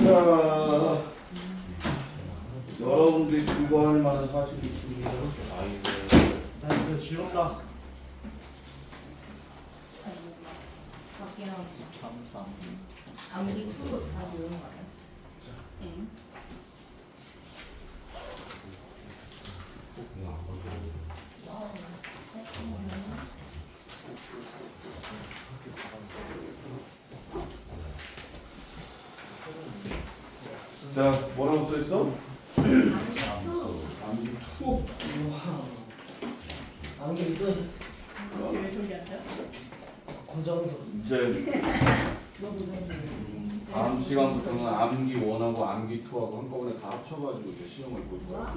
자, 여러분들이 즐거워할 만한 사실이 있습니다. 나 이제 즐겁다. 암기 투도 다시 오는 거예요? 네. 자, 뭐라고 써있어? 암기 투. 암기 끝. 왜 소리 안 나? 고정서. 이제 다음 시간부터는 암기 1하고 암기 2하고 한꺼번에 다 합쳐가지고 이제 시험을 볼 거야.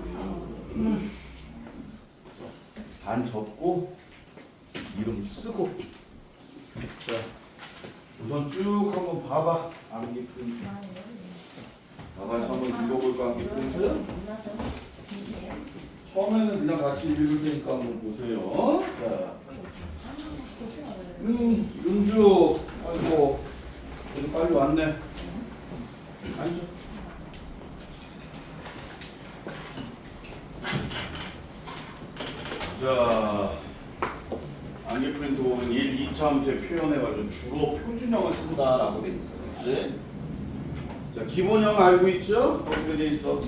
반 접고 이름 쓰고. 자, 우선 쭉 한번 봐봐. 암기 포인트. 다 같이 한번 읽어볼까? 암기 포인트. 처음에는 그냥 같이 읽을 테니까 한번 보세요. 자, 윤주, 아이고, 그래도 빨리 왔네. 앉아. 자, 암기 프린트 보면 1, 2차 함수에 표현해가지고 주로 표준형을 쓴다라고 돼 있어요. 그치? 자, 기본형 알고 있죠? 어떻게 돼 있어?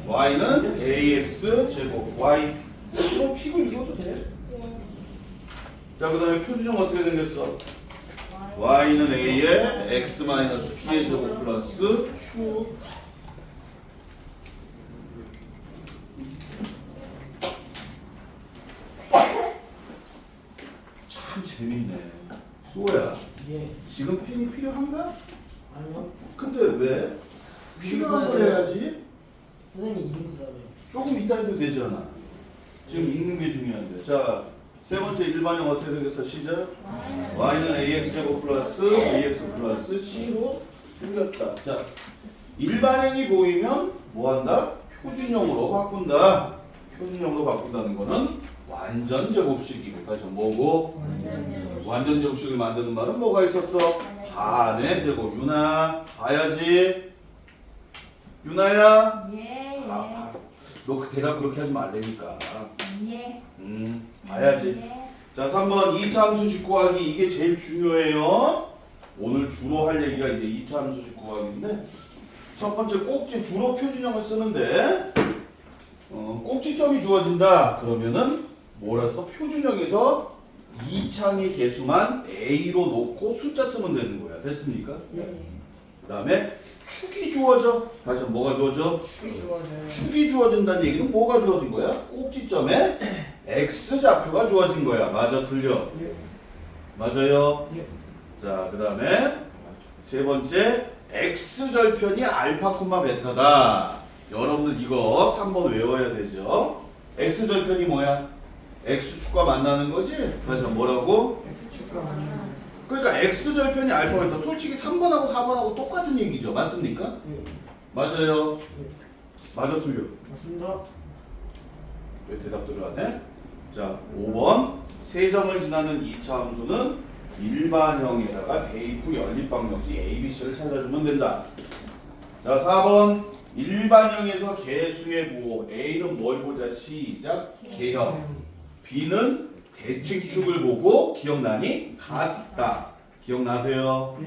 y는 ax 제곱 y 주로 피고 읽어도 돼? 자, 그 다음에 표준형 어떻게 생겼어? y는 a에 x 마이너스 p의 제곱 플러스 q 참 재밌네. 수호야, 예. 지금 펜이 필요한가? 아니요. 근데 왜? 필요한 걸 해야지. 선생님이 이름 쓰라고요. 조금 이따 해도 되잖아. 지금 읽는 게 중요한데. 자, 세 번째 일반형 어떻게 생겼어? 시작. y는 ax 제곱 플러스 bx 플러스 c로 생겼다. 자, 일반형이 보이면 뭐한다? 표준형으로 바꾼다. 표준형으로 바꾼다는 거는 완전 제곱식이고, 다시 뭐고? 완전 제곱식을 만드는 말은 뭐가 있었어? 반의 제곱. 유나 봐야지. 유나야. 예, 아, 너 그 대답 그렇게 하지 말라니까. 예. 봐야지. 예. 자, 3번 2차 함수식 구하기. 이게 제일 중요해요. 오늘 주로 할 얘기가 이제 2차 함수식 구하기인데, 첫 번째 꼭지 주로 표준형을 쓰는데, 꼭지점이 주어진다. 그러면은 뭐라서 표준형에서 2창의 개수만 a로 놓고 숫자 쓰면 되는 거야. 됐습니까? 네. 그 다음에 축이 주어져. 다시 한번 뭐가 주어져? 축이 좋아져요. 축이 주어진다는 얘기는 뭐가 주어진 거야? 꼭지점에 x 좌표가 주어진 거야. 맞아, 틀려? 예. 맞아요. 예. 자, 그 다음에 세 번째 x 절편이 알파 콤마 베타다. 여러분들 이거 3번 외워야 되죠. x 절편이 뭐야? x축과 만나는 거지? 다시 한번 뭐라고? 축가 맞는. 그러니까 x 절편이 알파 베타. 솔직히 3번하고 4번하고 똑같은 얘기죠. 맞습니까? 예. 맞아요. 예. 맞아, 틀려? 맞습니다. 왜 대답들을 안 해? 자, 5번 세 점을 지나는 2차 함수는 일반형에다가 대입 후 연립 방정식 ABC를 찾아주면 된다. 자, 4번 일반형에서 개수의 부호. A는 뭘 보자? 시작. 개형. B는 대칭축을 보고 기억나니? 같다. 기억나세요?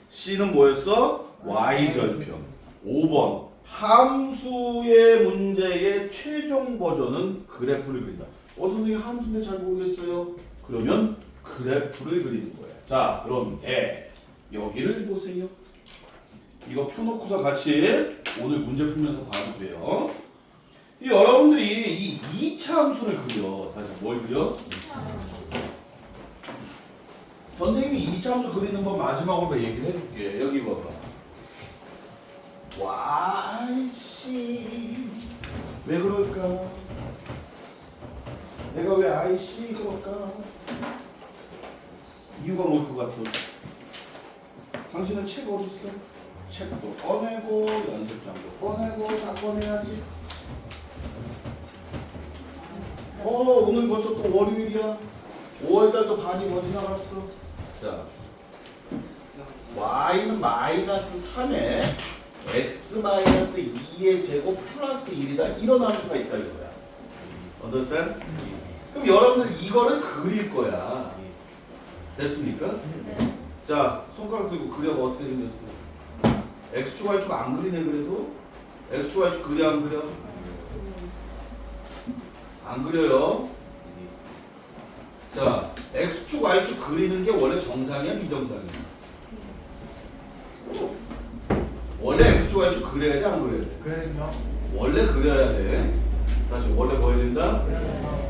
C는 뭐였어? Y절편. 5번 함수의 문제의 최종 버전은 그래프를 그린다. 선생님 함수인데 잘 모르겠어요. 그러면 그래프를 그리는 거야. 자, 그럼 여기를 보세요. 이거 펴놓고서 같이 오늘 문제 풀면서 봐도 돼요. 여러분들이 이 2차 함수를 그려. 다시 뭘 그려? 선생님이 2차 함수 그리는 건 마지막으로 얘기를 해줄게. 여기 봐봐. yc 왜 그럴까? 내가 왜 yc 그럴까? 이유가 뭘 것 같아? 당신은 책 어딨어? 책도 꺼내고 연습장도 꺼내고 다 꺼내야지. 오늘 벌써 또 월요일이야. 5월달도 반이 더 지나갔어. 자, y는 마이너스 3에 x 마이너스 2의 제곱 플러스 1이다. 이런 함수가 있다 이거야. understand? 그럼 여러분들 이거를 그릴 거야. 됐습니까? 자, 손가락 들고 그려봐. 어떻게 생겼어? x축 y축 안 그리네 그래도? x축 y축 그려 안 그려? 안 그려요. 자, x축 y축 그리는 게 원래 정상이야 비정상이야? 원래 x축 y축 그려야 돼 안 그려야 돼? 그래요. 원래 그려야 돼. 다시 원래 뭐 해야 된다?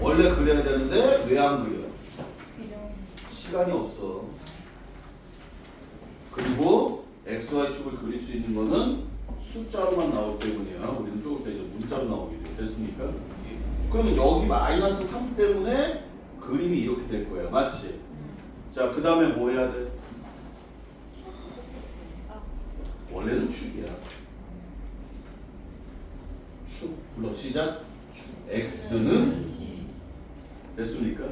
원래 그려야 되는데 왜 안 그려? 시간이 없어. 그리고 x, y축을 그릴 수 있는 거는 숫자로만 나올 때문이야. 우리는 조금 더 이제 문자로 나오게 돼. 됐습니까? 그러면 여기 마이너스 3 때문에 그림이 이렇게 될 거야. 맞지? 자, 그 다음에 뭐 해야 돼? 원래는 축이야. 축 불러 시작. x는 2. 됐습니까?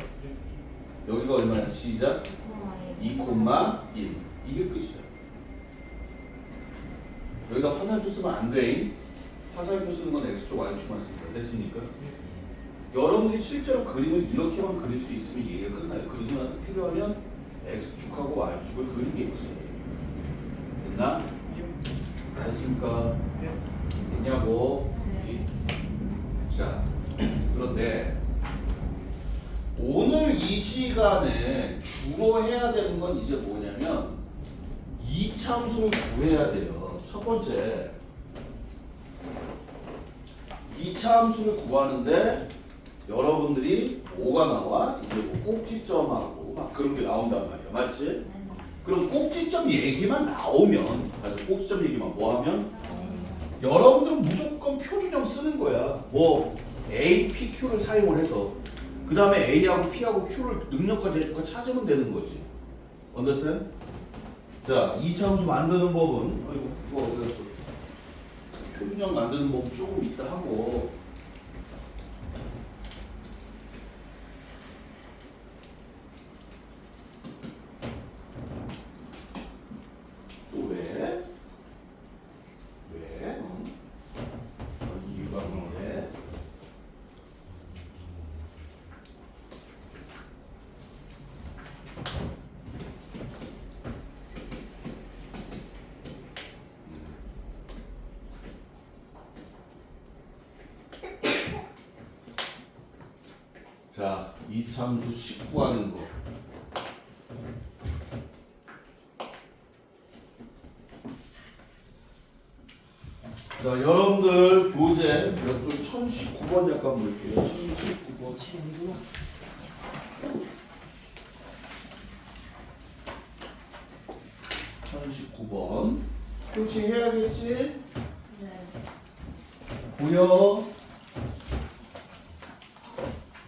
여기가 얼마야? 시작. 2,1. 이게 끝이야. 여기다 화살표 쓰면 안 돼. 화살표 쓰는 건 x축, y축만 씁니다. 됐습니까? 여러분들이 실제로 그림을 이렇게만 그릴 수 있으면 얘기가 끝나요. 그리고 나서 필요하면 x축하고 y축을 그리겠지. 됐나? 됐습니까? 됐냐고? 자, 그런데 오늘 이 시간에 주로 해야 되는 건 이제 뭐냐면 이차함수를 구해야 돼요. 첫 번째 이차함수를 구하는데 여러분들이 뭐가 나와? 이제 뭐 꼭지점하고 막 그런 게 나온단 말이야. 맞지? 그럼 꼭지점 얘기만 나오면 아주 꼭지점 얘기만 뭐 하면 여러분들은 무조건 표준형 쓰는 거야. 뭐 A, P, Q를 사용을 해서 그 다음에 A하고 P하고 Q를 능력까지 해주고 찾으면 되는 거지. understand? 자, 이차함수 만드는 법은 아이고 그거 어디 갔어? 표준형 만드는 법 조금 있다 하고 또 왜? 왜? 이유가 뭔데? 자, 이차함수 19 하는 거. 자, 여러분들 교재 몇 줄 1019번 잠깐 볼게요. 1019번. 1019번. 표시해야겠지? 보여?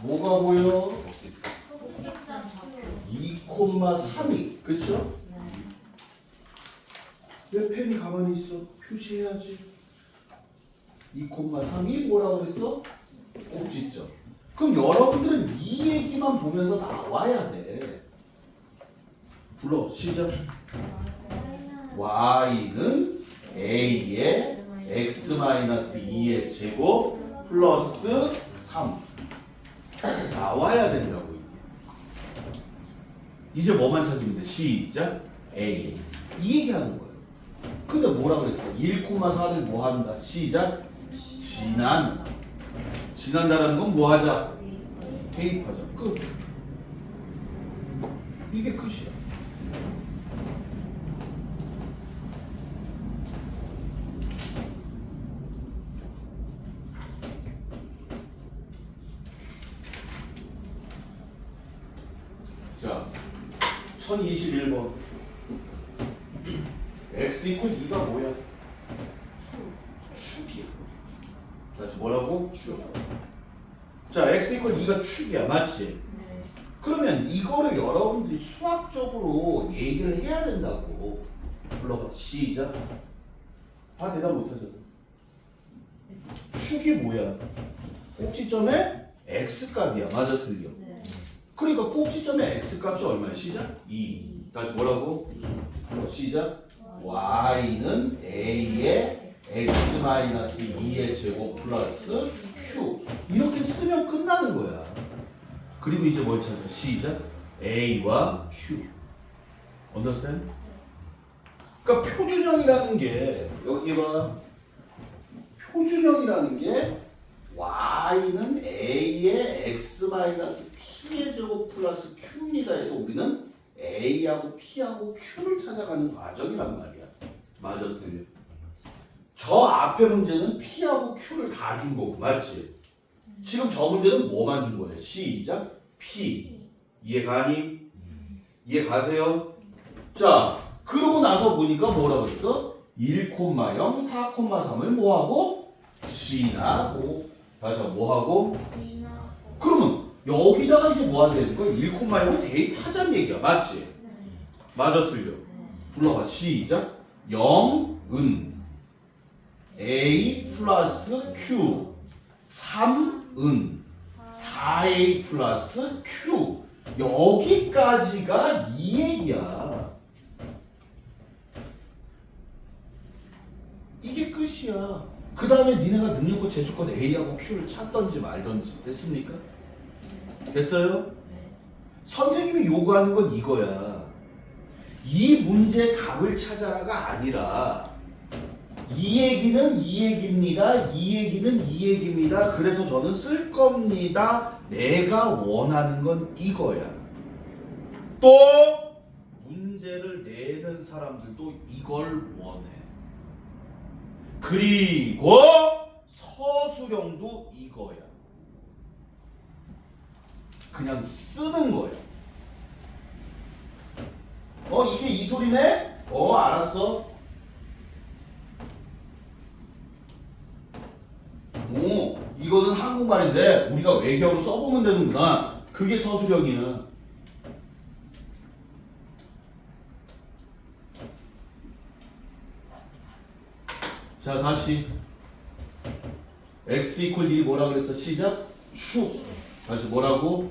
뭐가 보여? 2,3이 그쵸? 왜 펜이 가만히 있어? 표시해야지. 2,3이 뭐라고 그랬어? 꼭지점. 그럼 여러분들은 이 얘기만 보면서 나와야 돼. 불러 시작. y는 a의 x-2의 제곱 플러스 3 나와야 된다고 이게. 이제 뭐만 찾으면 돼? 시작. a 이 얘기하는 거예요. 근데 뭐라 그랬어? 1,4를 뭐 한다? 시작. 지난다라는 건 뭐 하자? 대입하자. 끝. 이게 끝이야. 자, 1021번. x 이퀄 2가 뭐야? 축이야. 다시 뭐라고? 축. 자, x 이퀄 2가 축이야. 맞지? 그러면 이거를 여러분들이 수학적으로 얘기를 해야 된다고. 불러봐. 시작. 다 대답 못하잖아. 축이 뭐야? 꼭지점에 x값이야. 맞아 틀려? 그러니까 꼭지점의 x값이 얼마야? 시작? 2. 다시 뭐라고? 시작. y는 a의 x-2의 제곱 플러스 q. 이렇게 쓰면 끝나는 거야. 그리고 이제 뭘 찾아? 시작. a와 q. understand? 그러니까 표준형이라는 게 여기 봐. 표준형이라는 게 y는 a의 x-p의 제곱 플러스 q입니다 해서 우리는 a하고 p하고 q를 찾아가는 과정이란 말이야. 맞아, 틀려. 저 앞에 문제는 p하고 q를 다 준 거고, 맞지? 지금 저 문제는 뭐만 준 거예요? 시작. p. 이해가니? 이해가세요? 자, 그러고 나서 보니까 뭐라고 했어? 1,0, 4,3을 뭐하고? 지나고. 다시 한번 뭐하고? 그러면 여기다가 이제 뭐 하야 되는 거야? 1,0을 대입하자는 얘기야. 맞지? 맞아, 틀려? 불러봐. 시작. 0은 a 플러스 q. 3은 4a 플러스 q. 여기까지가 이 얘기야. 이게 끝이야. 그 다음에 니네가 능력고 제주권 A하고 Q를 찾던지 말던지. 됐습니까? 됐어요? 선생님이 요구하는 건 이거야. 이 문제 답을 찾아라가 아니라 이 얘기는 이 얘기입니다. 이 얘기는 이 얘기입니다. 그래서 저는 쓸 겁니다. 내가 원하는 건 이거야. 또 문제를 내는 사람들도 이걸 원해. 그리고 서술형도 이거야. 그냥 쓰는 거야. 이게 이 소리네? 알았어. 이거는 한국말인데 우리가 외경으로 써보면 되는구나. 그게 서술형이야. 자, 다시 x 이퀄 1이 뭐라 그랬어? 시작. 축. 다시 뭐라고?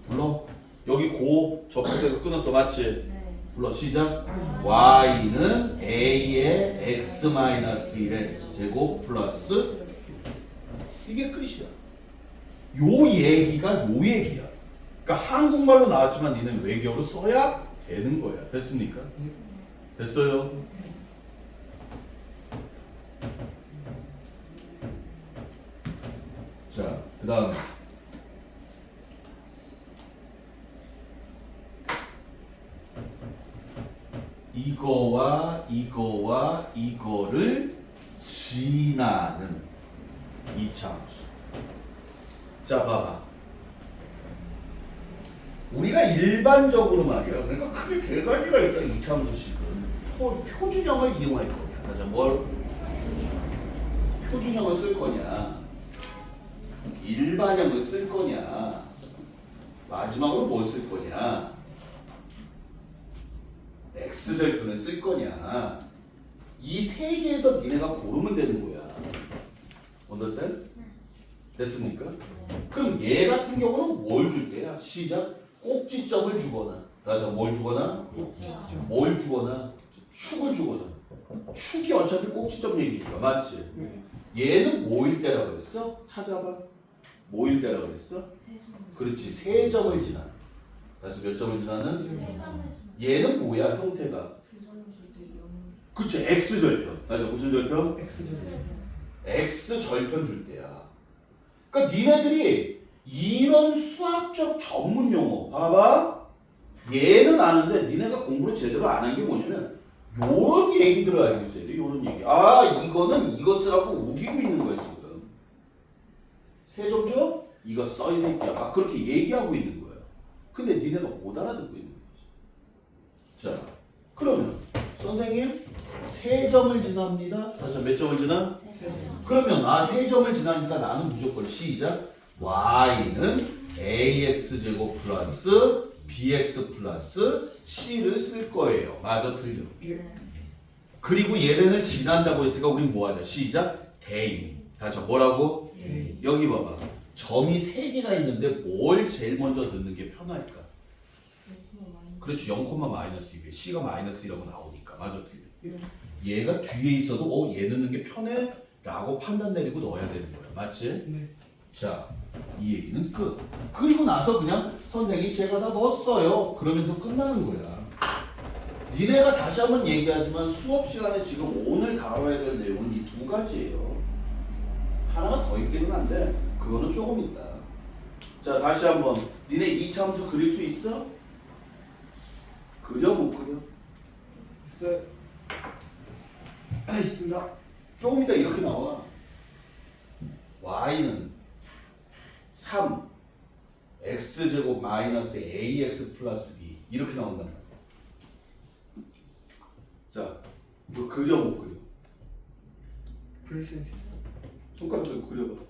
불러. 여기 고 접속해서 끊었어. 맞지? 불러. 시작. y는 a의 x-1의 제곱 플러스 이게 끝이야. 요 얘기가 요 얘기야. 그러니까 한국말로 나왔지만 니는 외계어로 써야 되는 거야. 됐습니까? 됐어요? 자, 그 다음 이거와 이거와 이거를 지나는 이차함수. 자, 봐봐. 우리가 일반적으로 말이야. 그러니까 크게 세 가지가 있어. 이차함수식은 표준형을 이용할 거냐. 다시 뭘? 표준형을 쓸 거냐. 일반형을 쓸 거냐. 마지막으로 뭘 쓸 거냐. X절편을 쓸 거냐. 이 세 개에서 니네가 고르면 되는 거야. understand? 됐습니까? 그럼 얘 같은 경우는 뭘 줄 때야? 시작. 꼭지점을 주거나. 다시 한번 뭘 주거나? 뭘 주거나? 축을 주거나. 축이 어차피 꼭지점 얘기니까. 맞지? 얘는 뭐일 때라 그랬어? 찾아봐. 뭐일 때라 그랬어? 그렇지. 세 점을 지나. 다시 몇 점을 지나는? 얘는 뭐야 형태가? 그치. X절편. 다시 무슨 절편? X절편 줄 때야. 그러니까 니네들이 이런 수학적 전문 용어 봐봐. 얘는 아는데 니네가 공부를 제대로 안 한 게 뭐냐면 요런 얘기들을 알고 있어야 돼. 요런 얘기. 이거는 이거 쓰라고 우기고 있는 거야 지금. 세 점 줘? 이거 써 이 새끼야. 막 그렇게 얘기하고 있는 거야. 근데 니네가 못 알아듣고 있는 거지. 자, 그러면 선생님 세 점을 지납니다. 다시 몇 점을 지나? 그러면 세 점을 지나니까 나는 무조건 시작. y는 ax제곱 플러스 bx 플러스 c를 쓸 거예요. 맞아, 틀려? 그리고 얘네를 지난다고 했으니까 우린 뭐 하자? 시작. 대입. 다시 뭐라고? 여기 봐봐. 점이 세 개가 있는데 뭘 제일 먼저 넣는 게 편할까? 그렇지 0, 마이너스 2에 C가 마이너스 2라고 나오니까 맞아 틀려. 예. 얘가 뒤에 있어도 얘 넣는 게 편해 라고 판단 내리고 넣어야 되는 거야 맞지? 네. 자, 이 얘기는 끝. 그리고 나서 그냥 선생님 제가 다 넣었어요 그러면서 끝나는 거야. 니네가 다시 한번 얘기하지만 수업 시간에 지금 오늘 다뤄야 될 내용은 이 두 가지예요. 하나가 더 있기는 한데 그거는 조금 있다. 자, 다시 한번 니네 이차함수 그릴 수 있어? 그려 못 그려? 있어요. 있습니다. 조금 이따 이렇게 나와. y는 3 x제곱 마이너스 ax 플러스 b 이렇게 나온단 말이야. 자, 이거 그려 못 그려? 그릴 수 있어요. 손가락 들고 그려봐.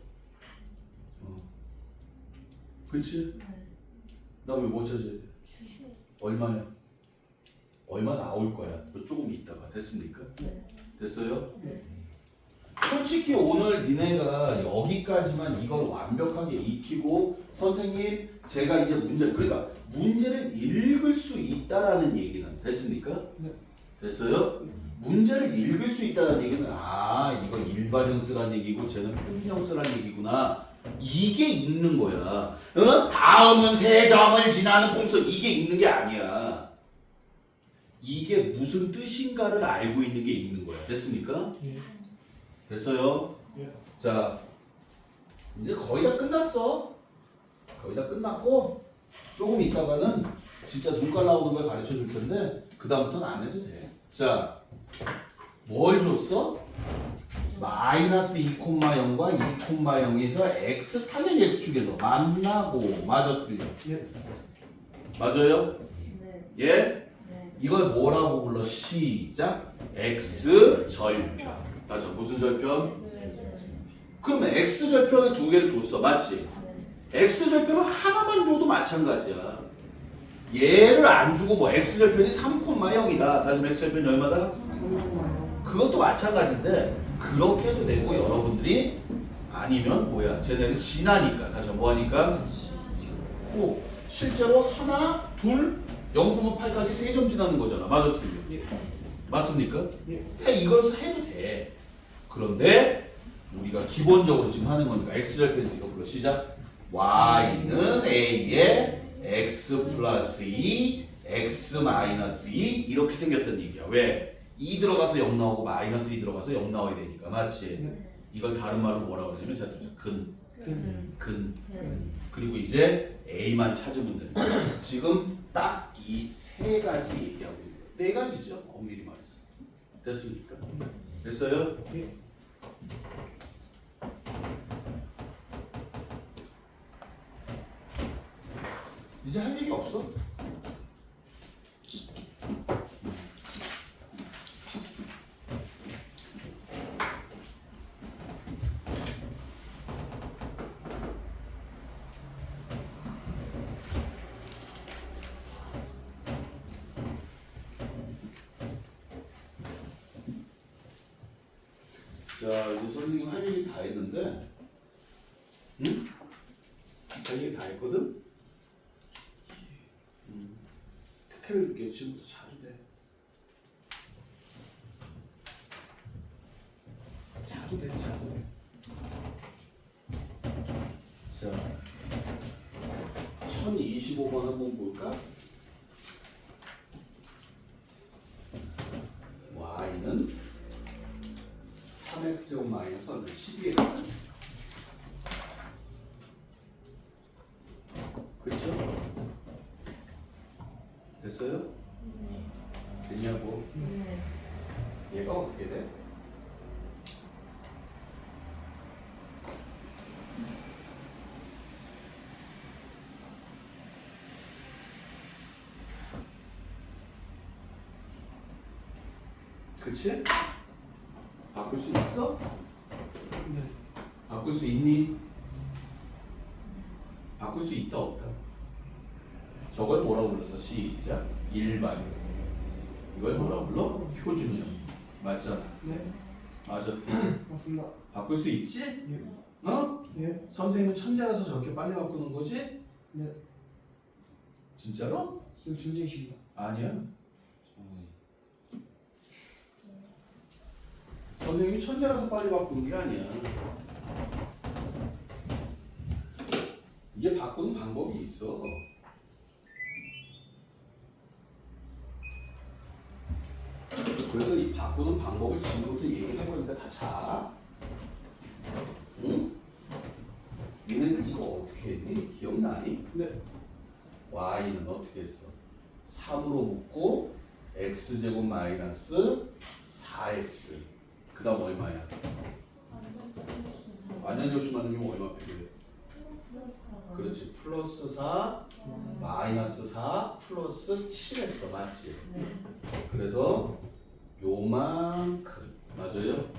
그치? 나 왜 못 찾아야 돼? 얼마야? 얼마 나올 거야? 또 조금 있다가 됐습니까? 됐어요? 솔직히 오늘 니네가 여기까지만 이걸 완벽하게 익히고 선생님 제가 이제 그러니까 문제를 읽을 수 있다라는 얘기는 됐습니까? 네. 됐어요? 문제를 읽을 수 있다는 얘기는 이거 일반형 쓰란 얘기고 쟤는 표준형 쓰란 얘기구나 이게 읽는 거야. 다음은 세 점을 지나는 공式이게 읽는 게 아니야. 이게 무슨 뜻인가를 알고 있는 게 읽는 거야. 됐습니까? 예. 됐어요? 예. 자, 이제 거의 다 끝났어. 거의 다 끝났고 조금 있다가는 진짜 눈깔 나오는 걸 가르쳐 줄 텐데 그 다음부터는 안 해도 돼. 자, 뭘 줬어? 마이너스 2,0과 2,0에서 x 당연히 x축에서 만나고 맞아 틀려? 예. 맞아요? 네. 예? 네. 이걸 뭐라고 불러? 시작. x 절편. 맞아. 무슨 절편? 그러면 x 절편을 두 개를 줬어. 맞지? x 절편을 하나만 줘도 마찬가지야. 얘를 안 주고 뭐 x 절편이 3,0이다. 다시 x 절편이 얼마다? 3,000. 그것도 마찬가지인데 그렇게 해도 되고 여러분들이 아니면 뭐야? 쟤네는 지나니까 다시 뭐 하니까? 실제로 하나, 둘, 0,8까지 세 점 지나는 거잖아. 맞아 틀려? 예. 맞습니까? 예. 그냥 이걸 해도 돼. 그런데 우리가 기본적으로 지금 하는 거니까 x절편 있으니까 불러. 시작. y는 a에 x 플러스 2, x 마이너스 2 이렇게 생겼던 얘기야. 왜? 2 들어가서 0 나오고 마이너스 2 들어가서 0 나와야 되니까. 맞지? 네. 이걸 다른 말로 뭐라고 그러냐면 자, 근. 근. 그리고 이제 a만 찾으면 돼. 지금 딱 이 세 가지 얘기하고 있는 거예요. 네 가지죠. 엄밀히 말해서. 됐습니까? 됐어요? 예. 이제 할 얘기 없어? 자, 이제 선생님 할 얘기 다 했는데, 응? 할 얘기 다 했거든? 특혜를 느껴. 지금부터 자도 돼. 자도 돼, 자도 돼. 자, 1025번 한번 볼까? y는 3x제곱 마이너스 12x. 그쵸? 됐어요? 됐냐고? 네. 얘가 어떻게 돼? 그치? 바꿀 수 있어? 네. 바꿀 수 있니? 바꿀 수 있다 없다? 저걸 뭐라고 불러서 시작 일반 이걸 뭐라고 불러? 표준형 맞잖아. 네. 맞아. 맞습니다. 바꿀 수 있지? 예. 어? 예. 선생님은 천재라서 저렇게 빨리 바꾸는 거지? 네. 진짜로? 쌤 존재이십니다. 아니야. 선생님이 천재라서 빨리 바꾸는 게 아니야. 이게 바꾸는 방법이 있어. 그래서 이 바꾸는 방법을 지금부터 얘기해보니까 다 자. 응? 니네들 이거 어떻게 했니? 기억나니? 네. y는 어떻게 했어? 3으로 묶고 x제곱 마이너스 4x 그 다음 얼마야? 완전 접시 만들면 얼마 필요해? 그렇지. 플러스 4 마이너스 4 플러스 7 했어. 맞지? 그래서 요만큼 맞아요?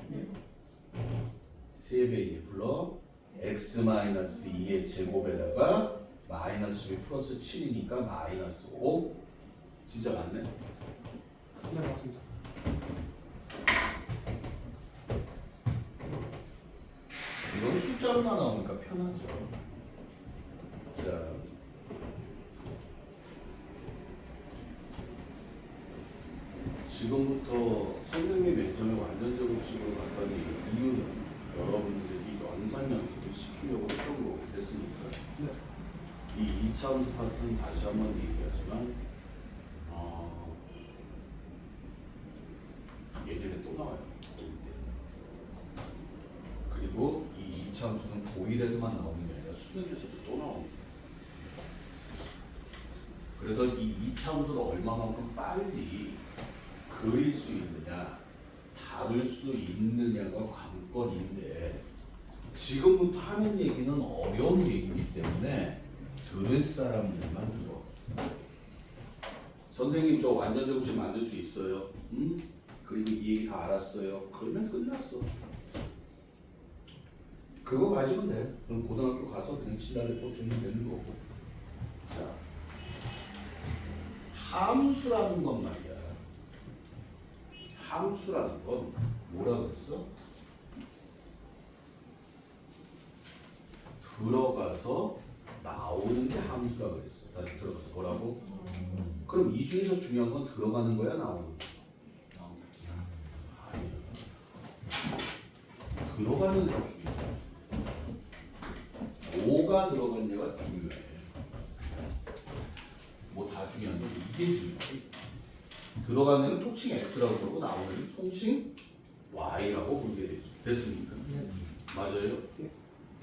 3배에 불러 x 마이너스 2의 제곱에다가 마이너스 2 플러스 7이니까 마이너스 5 진짜 맞네? 네, 맞습니다. 이건 숫자로만 나오니까 편하죠. 자, 지금부터 선생님이 맨 처음에 완전적으로 식으로 갔더니 이유는 여러분들이 연산 연습을 시키려고 했던 거고 됐습니까? 네. 이 2차 함수 파트는 다시 한번 얘기하지만 예전에 또 나와요. 그리고 이 2차 함수는 고1에서만 나오는 게 아니라 수능에서도 또 나옵니다. 그래서 이 2차 함수를 얼마만큼 빨리 그릴 수 있느냐, 다룰 수 있느냐가 관건인데 지금부터 하는 얘기는 어려운 얘기이기 때문에 들을 사람들만 들어. 선생님 저 완전 정식 만들 수 있어요. 응? 그리고 이 얘기 다 알았어요. 그러면 끝났어. 그거 가지면 돼. 그럼 고등학교 가서 그냥 지랄을 뻗으면 되는 거고. 자, 함수라는 건 말이야. 함수라는 건 뭐라 그랬어? 들어가서 나오는 게 함수라 그랬어. 다시 들어가서 뭐라고? 그럼 이 중에서 중요한 건 들어가는 거야, 나오는 거야? 아니야. 들어가는 게 중요해. 뭐가 들어갔냐가 중요해. 뭐 다 중요한데 이게 중요해. 들어가는 애는 통칭 x라고 그러고 나오는 애는 통칭 y라고 부르게 되죠. 됐습니까? 네. 맞아요? 네.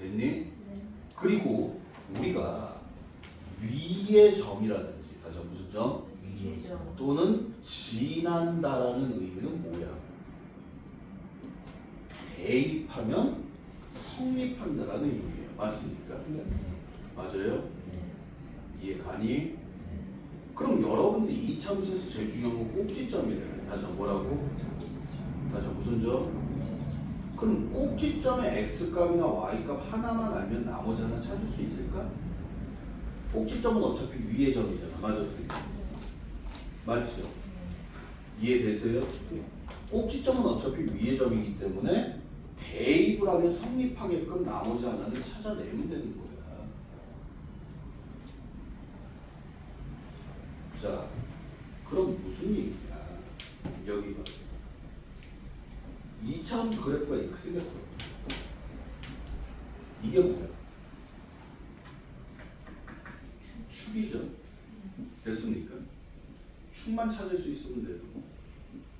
됐니? 그리고 우리가 위의 점이라든지 다시 한번 무슨 점? 또는 지난다라는 의미는 뭐야? 대입하면 성립한다라는 의미예요. 맞습니까? 네. 맞아요? 이해 가니? 그럼 여러분들이 2차 함수에서 제일 중요한 건 꼭지점이래. 다시 한번 뭐라고? 다시 한번 무슨 점? 그럼 꼭지점의 x값이나 y값 하나만 알면 나머지 하나 찾을 수 있을까? 꼭지점은 어차피 위의 점이잖아. 맞아? 맞죠? 이해되세요? 꼭지점은 어차피 위의 점이기 때문에 대입을 하면 성립하게끔 나머지 하나를 찾아내면 되는 거야. 자, 그럼 무슨 얘기야? 여기가 2차 함수 그래프가 이렇게 생겼어. 이게 뭐야? 축이죠. 됐습니까? 축만 찾을 수 있으면 돼요.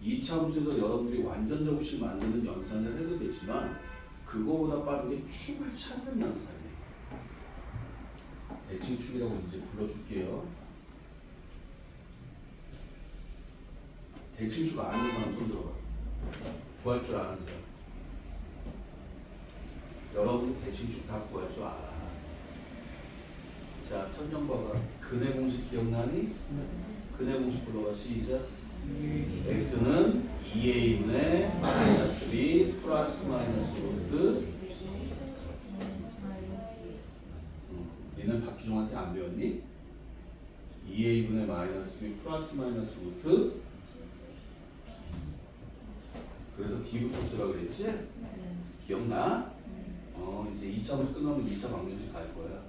2차 함수에서 여러분들이 완전 접시 만드는 연산을 해도 되지만 그거보다 빠른 게 축을 찾는 연산이에요. 대칭축이라고 이제 불러줄게요. 대칭축 아는 사람 손 들어봐. 구할 줄 아는 사람. 여러분 대칭축 다 구할 줄 알아. 자, 천정 봐봐. 근의 공식 기억나니? 근의 공식 불러봐. 시작. x는 2a분의 마이너스 b 플러스 마이너스 루트. 얘는 박기종한테 안 배웠니? 2a분의 마이너스 b 플러스 마이너스 루트. 그래서 D부터 쓰라 그랬지? 기억나? 이제 2차 함수 끝나면 2차 방정식 갈 거야.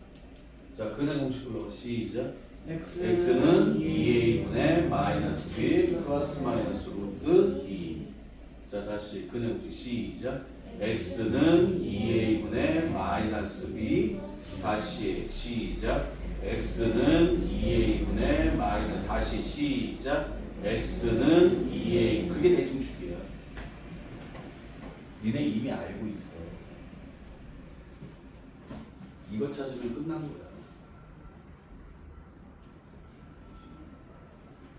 자, 근의 공식 불러봐. 시작. x는 2a분의 마이너스 b 플러스 마이너스 루트 2. 자 다시 그 내용 시작. x는 2a분의 마이너스 b 다시 시작. x는 2a분의 마이너스 다시 시작. x는 2a 그게 대칭축이야. 니네 이미 알고 있어. 이거 찾으면 끝난 거야.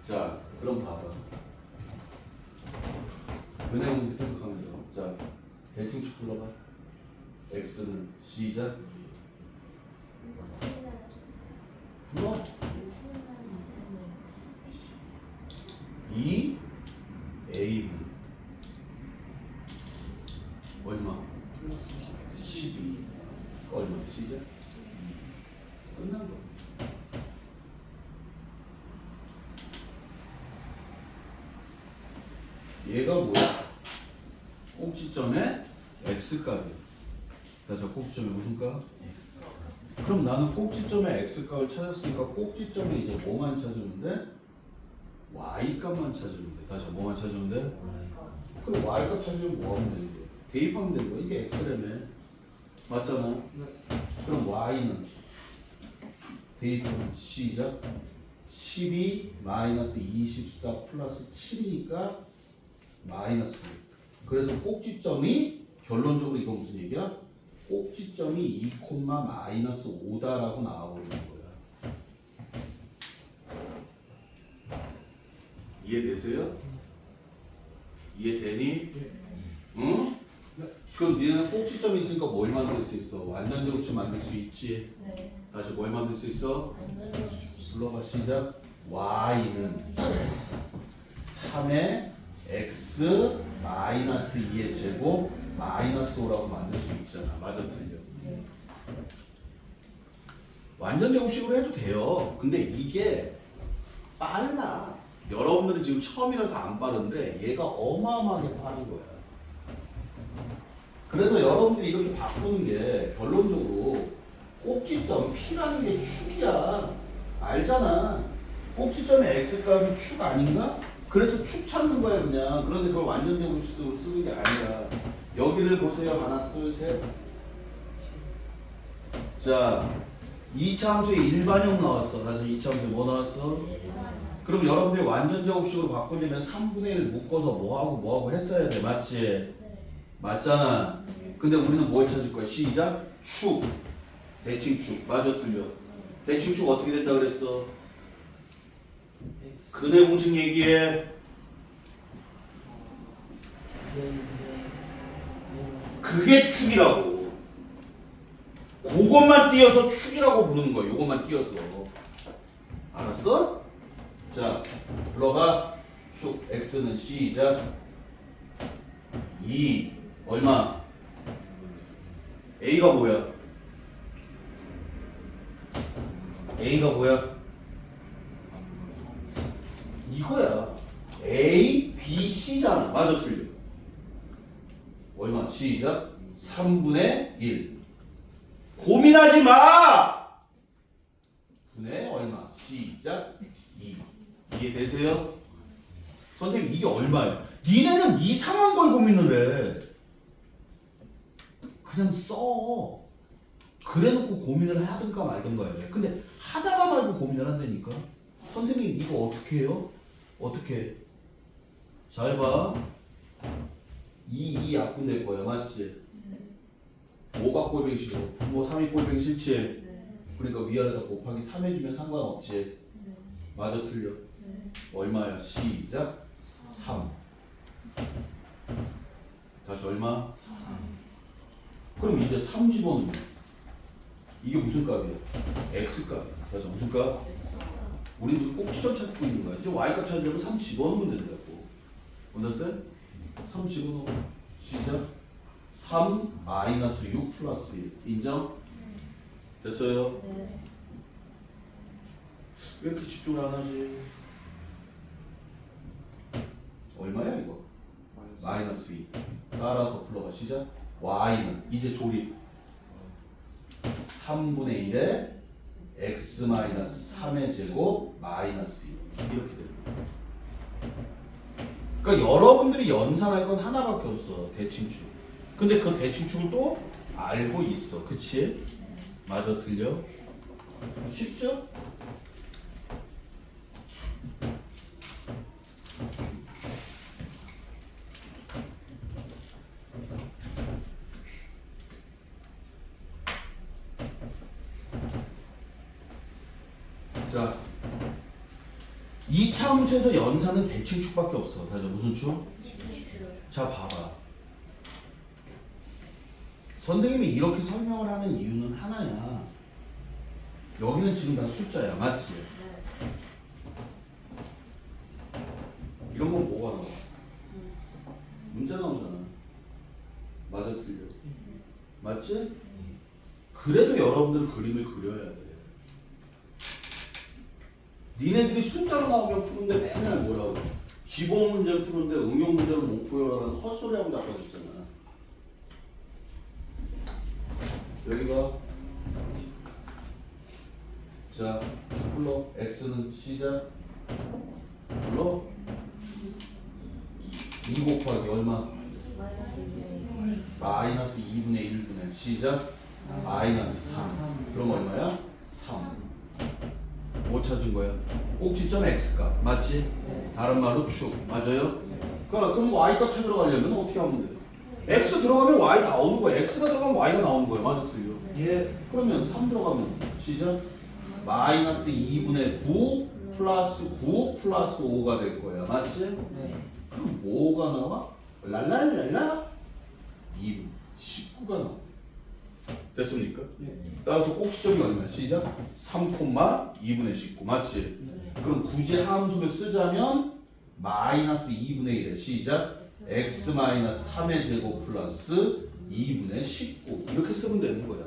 자, 그럼 봐봐. 은행 문제 생각하면서 자, 대칭축 불러봐. x는 시작. 불러. 2 a 얼마? 12 얼마? 시작. 끝난 거. 얘가 뭐야? 꼭지점의 x값이야. 자, 꼭지점의 무슨 값? 그럼 나는 꼭지점의 x값을 찾았으니까 꼭지점에 이제 뭐만 찾으면 돼? y값만 찾으면 돼. 다시 뭐만 찾으면 돼? 그럼 y값 찾으면 뭐 하면 되는 거야? 대입하면 되는 거야. 이게 x라며. 맞잖아. 그럼 y는 대입하면 시작. 12 마이너스 24 플러스 7이니까 마이너스. 그래서 꼭지점이 결론적으로 이거 무슨 얘기야? 꼭지점이 2, 마이너스 5다라고 나와버리는 거야. 이해되세요? 이해되니? 응? 그럼 니네는 꼭지점이 있으니까 뭘 만들 수 있어? 완전제곱식 만들 수 있지? 네. 다시 뭘 만들 수 있어? 만들어 불러봐 시작. y는 3의 x 마이너스 2의 제곱 마이너스 5라고 만들 수 있잖아. 맞아 틀려? 네. 완전 제곱식으로 해도 돼요. 근데 이게 빨라. 여러분들은 지금 처음이라서 안 빠른데 얘가 어마어마하게 빠른 거야. 그래서 여러분들이 이렇게 바꾸는 게 결론적으로 꼭지점 P라는 게 축이야. 알잖아. 꼭지점의 X값이 축 아닌가? 그래서 축 찾는 거야 그냥. 그런데 그걸 완전 제곱식으로 쓰는 게 아니라 여기를 보세요. 하나 둘 셋. 자 2차 함수에 일반형 나왔어. 다시 2차 함수에 뭐 나왔어? 그럼 여러분들이 완전 제곱식으로 바꾸려면 3분의 1 묶어서 뭐하고 했어야 돼. 맞지? 맞잖아. 근데 우리는 뭘 찾을 거야? 시작. 축. 대칭축. 맞아 틀려? 대칭축 어떻게 된다 그랬어? 근해 공식 얘기해. 그게 축이라고. 그것만 띄어서 축이라고 부르는 거야. 요것만 띄어서. 알았어? 자, 불러봐. 축. x는 시작. 2 얼마? a가 뭐야? a가 뭐야? 이거야. a, b, c잖아. 맞아 틀려? 얼마? 시작. 3분의 1. 고민하지 마! 분의 얼마? 시작. 2. 이해되세요? 선생님 이게 얼마예요? 니네는 이상한 걸 고민을 해. 그냥 써. 그래놓고 고민을 하든가 말든가 해. 근데 하다가 말고 고민을 한다니까. 선생님 이거 어떻게 해요? 어떻게 해? 잘 봐. 2 약분될 거야. 맞지? 5가 꼴보기 싫어. 분모 3이 꼴보기 싫지? 네. 그러니까 위아래다 곱하기 3 해주면 상관없지? 네. 맞아 틀려? 네. 얼마야? 시작. 3. 다시 얼마? 3. 그럼 이제 3 집어넣으면 이게 무슨 값이야? x값. 다시 무슨 값? 우린 지금 꼭지점 찾고 있는 거야. 이제 y값 찾으려면 3 집어넣으면 된다고. understand? 3 집어넣어. 시작. 3 마이너스 6 플러스 1. 인정? 됐어요? 네. 왜 이렇게 집중을 안 하지? 얼마야 이거? 마이너스 2. 따라서 불러봐. 시작. y는 이제 조립. 3분의 1에 x-3의 제곱 마이너스 2 이렇게 됩니다. 그러니까 여러분들이 연산할 건 하나밖에 없어. 대칭축. 근데 그 대칭축을 또 알고 있어. 그치? 맞아, 틀려? 쉽죠? 자, 이 차함수에서 연산은 대칭축밖에 없어. 다시 무슨 축? 자, 봐봐. 선생님이 이렇게 설명을 하는 이유는 하나야. 여기는 지금 다 숫자야, 맞지? 이런 건 뭐가 나와? 문자 나오잖아. 맞아, 틀려? 맞지? 그래도 여러분들은 그림을 그려야 돼. 니네들이 숫자로 나오면 푸는데 맨날 뭐라고? 기본 문제 푸는데 응용 문제를 못 풀어라는 헛소리하고 자꾸 있잖아. 여기가 자, 쭉 불러. x는 시작. 불러. 2 곱하기 얼마? 마이너스 2분의 1분의 시작. 마이너스 3. 그럼 얼마야? 3. 뭐 찾은 거야? 꼭지점 x값 맞지? 다른 말로 축 맞아요? 그럼 y값 찾으러 가려면 어떻게 하면 돼? x 들어가면 y 나오는 거야. x가 들어가면 y가 나오는 거야. 맞아, 틀려? 예. 그러면 3 들어가면 시작. 마이너스 2분의 9 플러스 9 플러스 5가 될 거야. 맞지? 네. 그럼 뭐가 나와? 랄랄랄라 2분 19가 나와. 됐습니까? 네. 따라서 꼭지점이 얼마야? 시작. 3,2분의 19 맞지? 그럼 굳이 함수를 쓰자면 마이너스 2분의 1에 시작. x 마이너스 3의 제곱 플러스 2분의 19 이렇게 쓰면 되는 거야.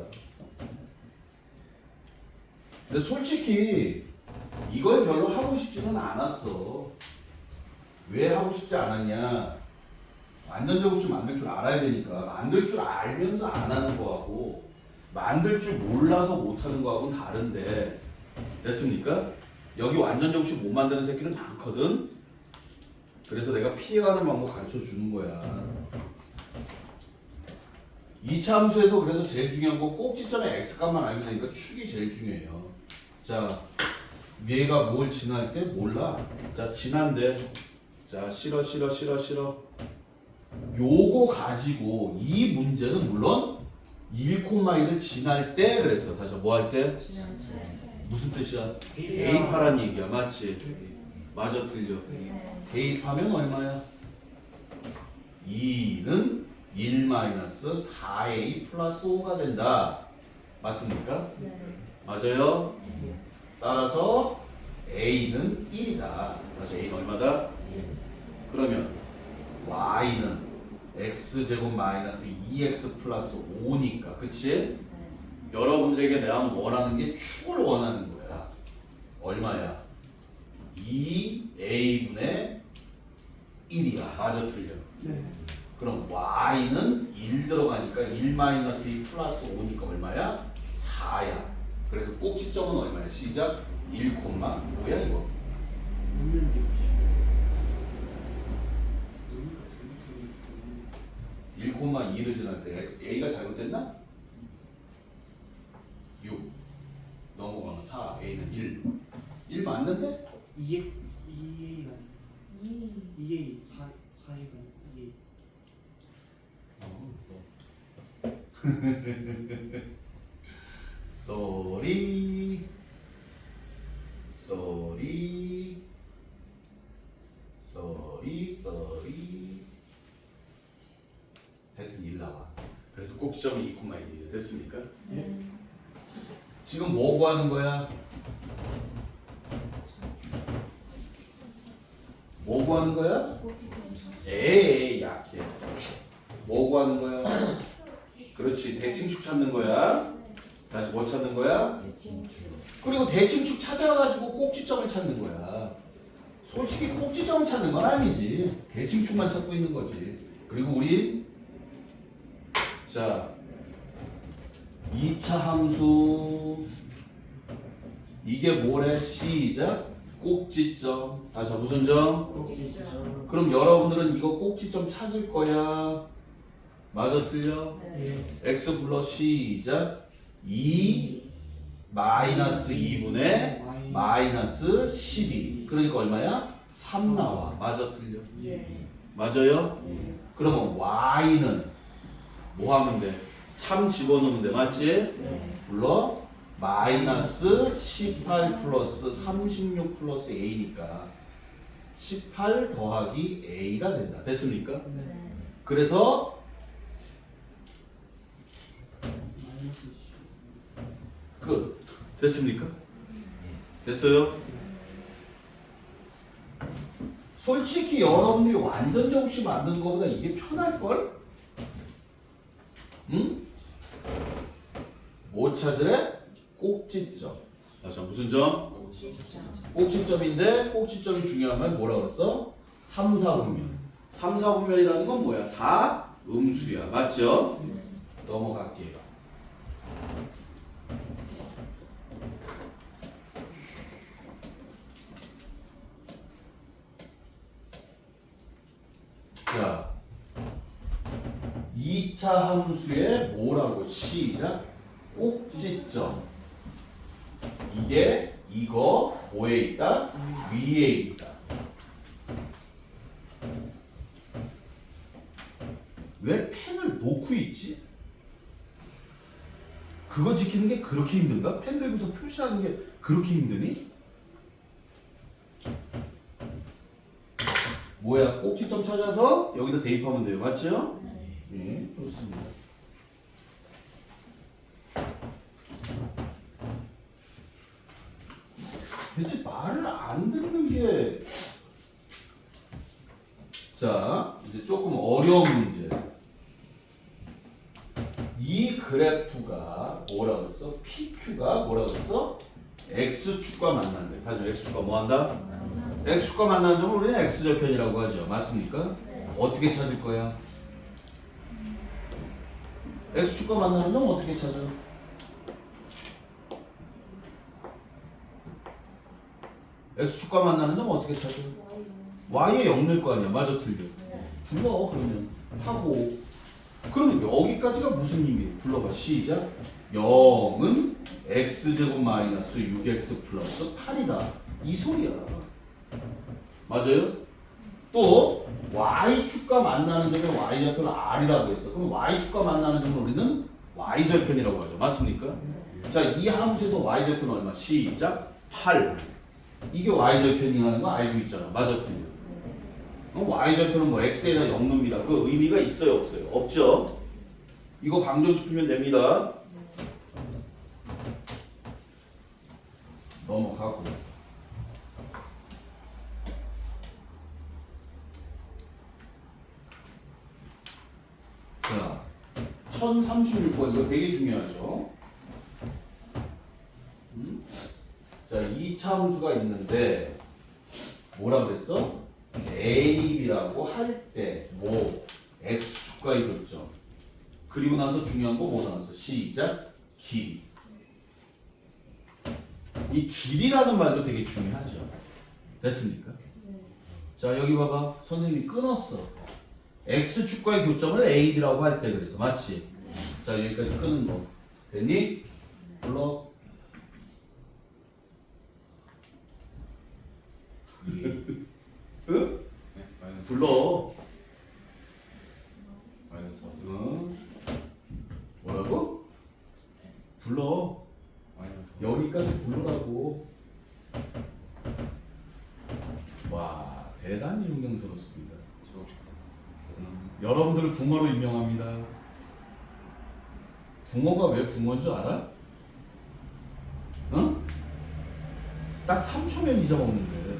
근데 솔직히 이걸 별로 하고 싶지는 않았어. 왜 하고 싶지 않았냐? 완전 제곱식 만들 줄 알아야 되니까. 만들 줄 알면서 안 하는 거하고 만들 줄 몰라서 못 하는 거하고는 다른데. 됐습니까? 여기 완전 제곱식 못 만드는 새끼는 많거든. 그래서 내가 피해가는 방법 가르쳐 주는 거야. 2차 함수에서 그래서 제일 중요한 건 꼭지점의 x값만 알면 되니까 축이 제일 중요해요. 자, 얘가 뭘 지날 때 몰라. 자, 지난데. 자, 싫어. 요거 가지고 이 문제는 물론 1,1을 지날 때 그랬어. 다시 뭐 할 때? 무슨 뜻이야? 대입하란 얘기야. 맞지? 맞아, 틀려. 대입하면 얼마야? 2는 1-4a 플러스 5가 된다. 맞습니까? 맞아요? 따라서 a는 1이다. 다시 a는 얼마다? 그러면 y는 x제곱 마이너스 2x 플러스 5니까 그치? 여러분들에게 내가 원하는 게 축을 원하는 거야. 얼마야? 2a분의 1이야. 맞아, 틀려? 네. 그럼 y는 1 들어가니까 1-2 플러스 5니까 얼마야? 4야. 그래서 꼭지점은 얼마야? 시작 1, 뭐야 이거? 1,2를 지날 때 a가 잘못됐나? 6 넘어가면 4 a는 1 맞는데? 2A가 2A 4A가 2A. 쏘리 하여튼 1 나와. 그래서 꼭지점이 2,1이에요. 됐습니까? 지금 뭐 구하는 거야? 뭐 구하는 거야? 에이 약해. 뭐 구하는 거야? 그렇지, 대칭축 찾는 거야. 다시 뭐 찾는 거야? 그리고 대칭축 찾아가지고 꼭지점을 찾는 거야. 솔직히 꼭지점을 찾는 건 아니지. 대칭축만 찾고 있는 거지. 그리고 우리 자 2차 함수 이게 뭐래? 시작. 꼭지점. 다시 무슨 점? 꼭지점. 그럼 여러분들은 이거 꼭지점 찾을 거야. 맞아 틀려? 예. x 불러 시작. 2 마이너스 2분의 마이너스 12. 그러니까 얼마야? 3 나와. 맞아 틀려? 예. 맞아요? 그러면 y는 뭐 하면 돼? 3 집어넣으면 돼. 맞지? 불러 마이너스 18 플러스 36 플러스 a니까 18 더하기 a가 된다. 됐습니까? 네. 그래서 마이너스 끝. 됐습니까? 됐어요? 솔직히 여러분들이 완전 정시 만든 거보다 이게 편할걸? 응? 뭐 찾으래? 꼭지점. 자, 무슨 점? 꼭지점인데 꼭지점이 중요한 말 뭐라 그랬어? 3, 4분면. 3, 4분면이라는 건 뭐야? 다 음수야. 맞죠? 넘어갈게요. 자, 2차 함수의 뭐라고? 시작. 꼭지점. 이게 이거 뭐에 있다? 위에 있다. 왜 펜을 놓고 있지? 그거 지키는 게 그렇게 힘든가? 펜 들고서 표시하는 게 그렇게 힘드니? 뭐야? 꼭지점 찾아서 여기다 대입하면 돼요. 맞죠? 네, 좋습니다. 대체 말을 안 듣는 게... 자, 이제 조금 어려운 문제. 이 그래프가 뭐라 그랬어? PQ가 뭐라 그랬어? X축과 만난대. 다시 X축과 뭐 한다? X축과 만나는 점을 우리는 X절편이라고 하죠. 맞습니까? 어떻게 찾을 거야? X축과 만나는 점 어떻게 찾아? X축과 만나는 점 어떻게 찾아? Y에 0 낼 거 아니야. 맞아 틀려. 불러 그러면 하고 그러면 여기까지가 무슨 의미야? 불러봐. 시작. 0은 x제곱 마이너스 6x 플러스 8이다. 이 소리야. 맞아요? 또 y축과 만나는 점에 y절편 r이라고 했어. 그럼 y축과 만나는 점을 우리는 y절편이라고 하죠. 맞습니까? 자, 이 함수에서 y절편 얼마? 시작. 8. 이게 y절편이라는 거 알고 있잖아. 맞아 틀려. y절편은 뭐 x에다 0 넣습니다. 그 의미가 있어요 없어요? 없죠. 이거 방정시키면 됩니다. 넘어가고. 자, 1036번 이거 되게 중요하죠. 자, 2차 함수가 있는데 뭐라 그랬어? A라고 할 때 뭐 x축과의 교점. 그리고 나서 중요한 거 뭐 나왔어? 시작. 길이. 이 길이라는 말도 되게 중요하죠. 됐습니까? 자, 여기 봐봐. 선생님이 끊었어. x축과의 교점을 AB라고 할 때 그래서 맞지? 자, 여기까지 끊은 거 됐니? 불러. 응? 불러. 뭐라고? 불러. 여기까지 부르라고. 와, 대단히 흉명스럽습니다. 여러분들을 붕어로 임명합니다. 붕어가 왜 붕어인 줄 알아? 응? 딱 3초면 잊어먹는데.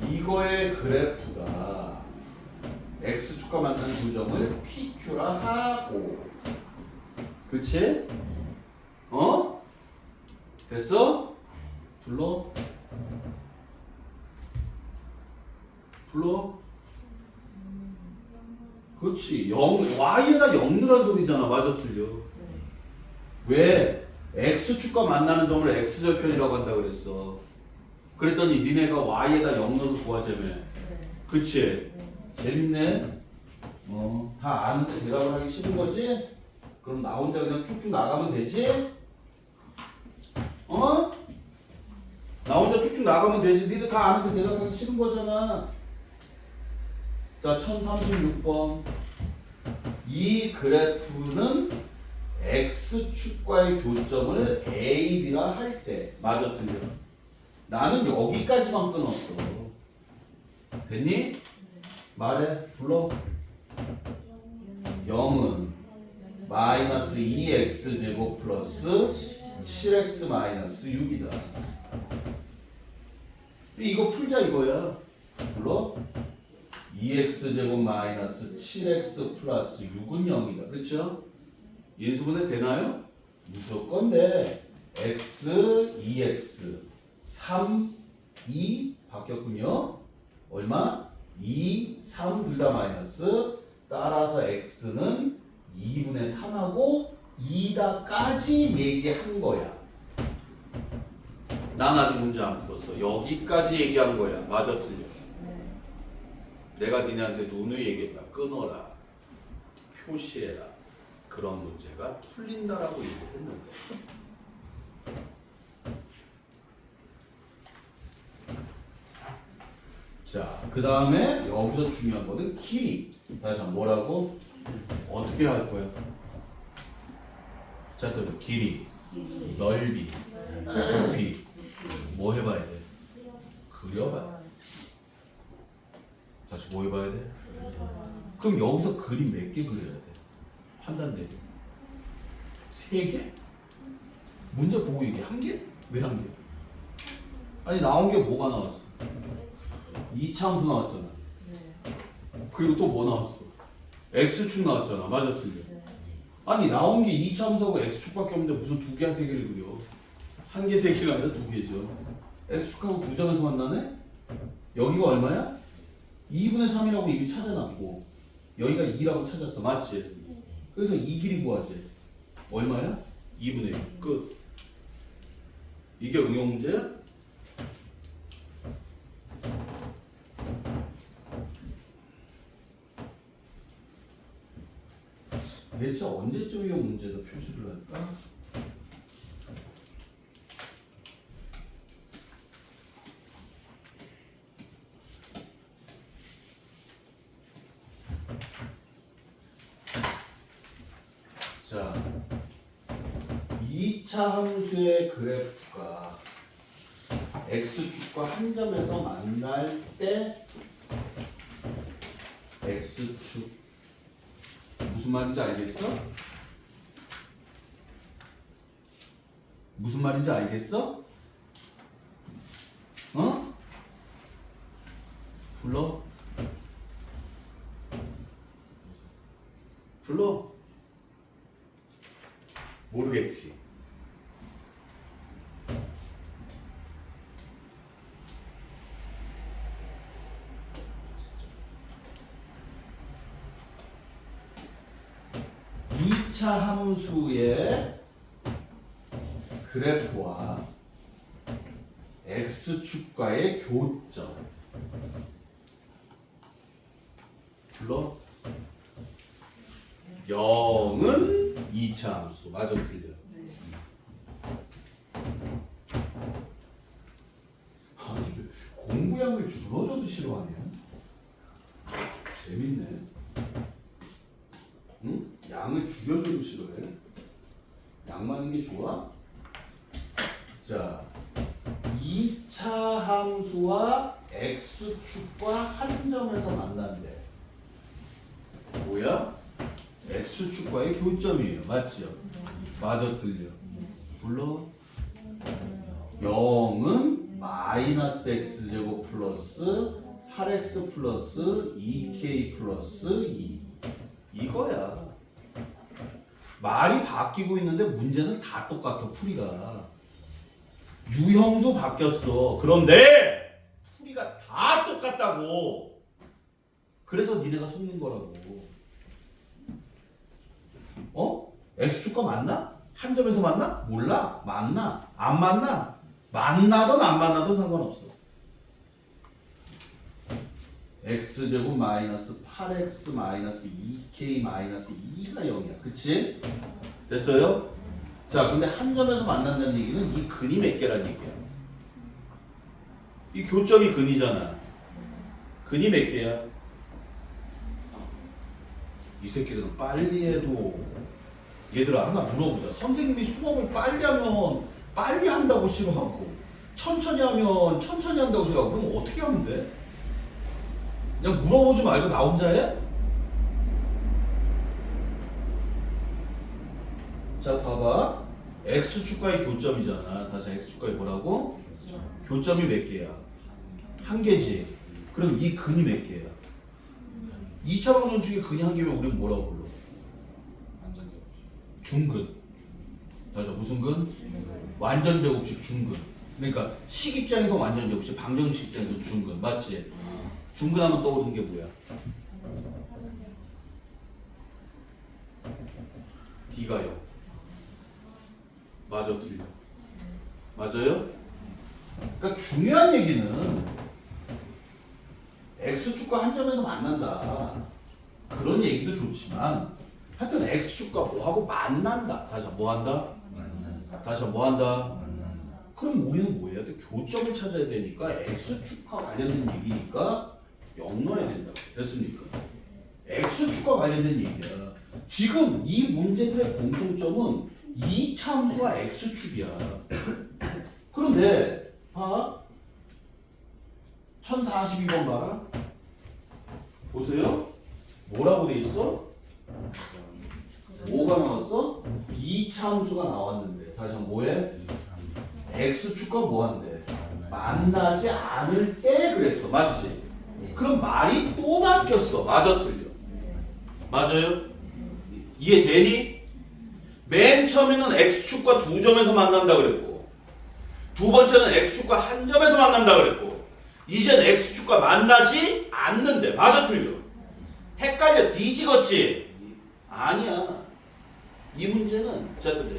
이거의 그래프가 x축과 만나는 교점을 PQ라 하고, 그치? 어? 됐어? 불러? 불러? 그렇지. y에다 0 넣으란 소리잖아. 맞아 틀려. 왜? x축과 만나는 점을 x절편이라고 한다 그랬어. 그랬더니 니네가 y에다 0 넣어서 구하자며. 그치? 재밌네. 다 아는데 대답을 하기 싫은 거지? 그럼 나 혼자 그냥 쭉쭉 나가면 되지? 나 혼자 쭉쭉 나가면 되지. 니들 다 아는데 대답하기 싫은 거잖아. 자, 1036번. 이 그래프는 x축과의 교점을 A, B라 할 때. 맞아, 틀려. 나는 여기까지만 끊었어. 됐니? 말해. 불러. 0은 마이너스 2x제곱 플러스 7x 마이너스 6이다. 이거 풀자 이거야. 불러. 2x제곱 마이너스 7x 플러스 6은 0이다. 그렇죠? 인수분해 되나요? 무조건 돼. x, 2x, 3, 2 바뀌었군요. 얼마? 2, 3 둘 다 마이너스. 따라서 x는 2분의 3하고 2다까지 얘기한 거야. 난 아직 문제 안 풀었어. 여기까지 얘기한 거야. 맞아 틀려? 내가 니네한테 누누이 얘기했다. 끊어라. 표시해라. 그런 문제가 풀린다라고 얘기했는데. 자, 그 다음에 여기서 중요한 거는 길이. 다시 한번 뭐라고? 어떻게 할 거야? 자, 또 길이, 넓이, 높이. 뭐 해봐야 돼? 그려봐야 돼. 다시 뭐 해봐야 돼? 그럼 여기서 그림 몇 개 그려야 돼? 판단 내려. 3개? 문제 보고 얘기해. 1개? 왜 1개? 아니 나온 게 뭐가 나왔어? 2차함수 나왔잖아. 그리고 또 뭐 나왔어? x축 나왔잖아. 맞아 틀려? 아니 나온 게 2차함수하고 x축밖에 없는데 무슨 2개야 3개를 그려? 1개 3개가 아니라 2개죠. x축하고 2점에서 만나네? 여기가 얼마야? 2분의 3이라고 이미 찾아놨고 여기가 2라고 찾았어. 맞지? 그래서 이 길이 구하지. 얼마야? 2분의 1. 끝. 이게 응용 문제야? 대체 언제쯤 이 문제에다 표시를 할까? 자, 2차 함수의 그래프가 x축과 한 점에서 만날 때 x축 무슨 말인지 알겠어? 무슨 말인지 알겠어? 어? 불러? 불러? 모르겠지. 차 함수의 그래프와 x축과의 교점. 불러? 0은 2차 함수. 맞아 틀려? 아니 공부량을 줄여줘도 싫어하냐? 재밌네. 응? 양을 줄여줘도 싫어해? 양 많은 게 좋아? 자, 2차 함수와 x축과 한 점에서 만난대. 뭐야? x축과의 교점이에요. 맞죠? 맞아 틀려? 불러? 0은 마이너스 x제곱 플러스 8x 플러스 2k 플러스 2. 이거야. 말이 바뀌고 있는데 문제는 다 똑같아. 풀이가 유형도 바뀌었어. 그런데 풀이가 다 똑같다고. 그래서 니네가 속는 거라고. x축과 맞나? 한 점에서 만나? 몰라. 만나. 안 만나. 만나든 안 만나든 상관없어. x제곱 마이너스 8x 마이너스 2k 마이너스 2가 0이야. 그치? 됐어요? 자, 근데 한 점에서 만난다는 얘기는 이 근이 몇 개란 얘기야. 이 교점이 근이잖아. 근이 몇 개야? 이 새끼들은 빨리 해도 얘들아 하나 물어보자. 선생님이 수업을 빨리 하면 빨리 한다고 싫어하고 천천히 하면 천천히 한다고 싫어하고 그럼 어떻게 하면 돼? 그냥 물어보지 말고 나 혼자 해? 자 봐봐. x축과의 교점이잖아. 다시 x축과의 뭐라고? 교점이 몇 개야? 한 개지. 그럼 이 근이 몇 개야? 2차 방정식의 근이 한 개면 우리는 뭐라고 불러? 중근. 다시 무슨 근? 완전 제곱식 중근. 그러니까 식 입장에서 완전 제곱식, 방정식 입장에서 중근. 맞지? 중근하면 떠오르는 게 뭐야? D가 0. 맞아, 틀려. 맞아요? 그러니까 중요한 얘기는 x축과 한 점에서 만난다. 그런 얘기도 좋지만 하여튼 x축과 뭐하고 만난다. 다시 뭐한다? 다시 뭐한다? 그럼 우리는 뭐 해야 돼? 교점을 찾아야 되니까 x축과 관련된 얘기니까 0 넣어야 된다. 됐습니까? x축과 관련된 얘기야. 지금 이 문제들의 공통점은 이 참수와 x축이야. 그런데 1042번 봐라. 보세요. 뭐라고 돼 있어? 뭐가 나왔어? 이 참수가 나왔는데 다시 한번 뭐해? x축과 뭐한대? 만나지 않을 때 그랬어. 맞지? 그럼 말이 또 바뀌었어. 맞아 틀려? 맞아요? 이해되니? 맨 처음에는 x축과 두 점에서 만난다 그랬고 두 번째는 x축과 한 점에서 만난다 그랬고 이젠 x축과 만나지 않는데 맞아 틀려? 헷갈려 뒤지겠지? 아니야. 이 문제는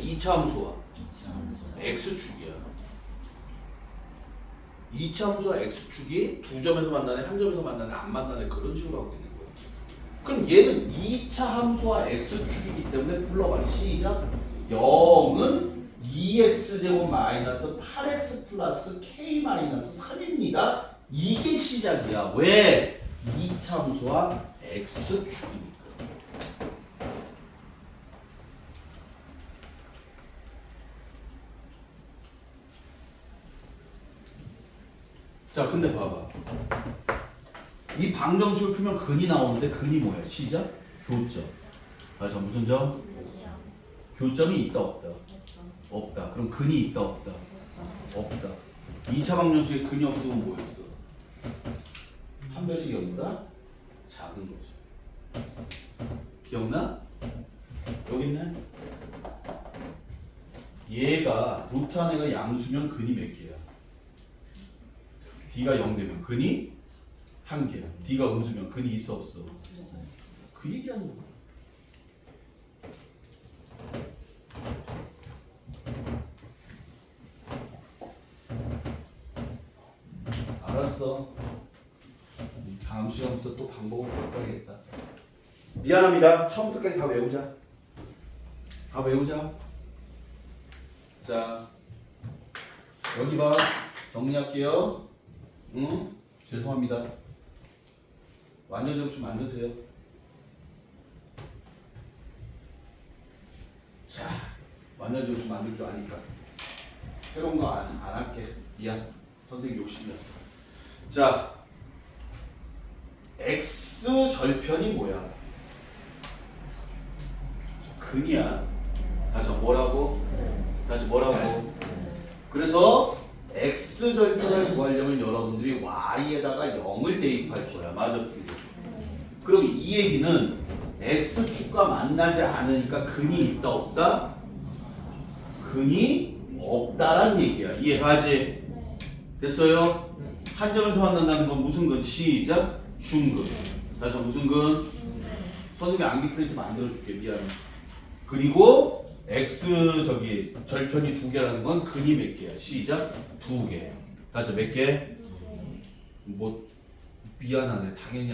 이 참수와 x축이야. 이 참수와 x축이 두 점에서 만나네 한 점에서 만나네 안 만나네 그런 식으로 하고 있는 거야. 그럼 얘는 2차 함수와 x축이기 때문에 불러봐. 시작. 0은 2x제곱 마이너스 8x 플러스 k 마이너스 3입니다. 이게 시작이야. 왜? 2차 함수와 x축이니까. 자, 근데 봐봐. 이 방정식을 풀면 근이 나오는데 근이 뭐야? 시작? 교점. 다시 무슨 점? 교점이 있다 없다? 없다. 그럼 근이 있다 없다? 없다. 2차 방정식에 근이 없으면 뭐였어? 한 배씩 0보다 작은 거죠. 기억나? 여기 있네? 얘가 루트 안에가 양수면 근이 몇 개야? D가 0 되면 근이 한 개야. D가 음수면 근이 있어 없어? 그 얘기하는 거야. 알았어. 다음 시간부터 또 방법을 바꿔야겠다. 미안합니다. 처음부터까지 다 외우자. 다 외우자. 자, 여기 봐. 정리할게요. 응? 죄송합니다. 완전 접수 만드세요. 자, 완전 접수 만들 줄 아니까 새로운 거 안 할게. 미안. 선생님 욕심냈어. 자, x 절편이 뭐야? 근이야. 다시 뭐라고? 다시 뭐라고? 그래서 x 절편을 구하려면 여러분들이 y에다가 0을 대입할 거야. 맞아, 틀려. 그럼 이 얘기는 x축과 만나지 않으니까 근이 있다 없다? 근이 없다란 얘기야. 이해가지? 됐어요? 한 점에서 만난다는 건 무슨 근? 시작. 중근. 다시 무슨 근? 선생님이 암기 프린트 만들어줄게. 미안해. 그리고 x 저기 절편이 두 개라는 건 근이 몇 개야? 시작. 두 개. 다시 몇 개? 뭐 미안하네. 당연히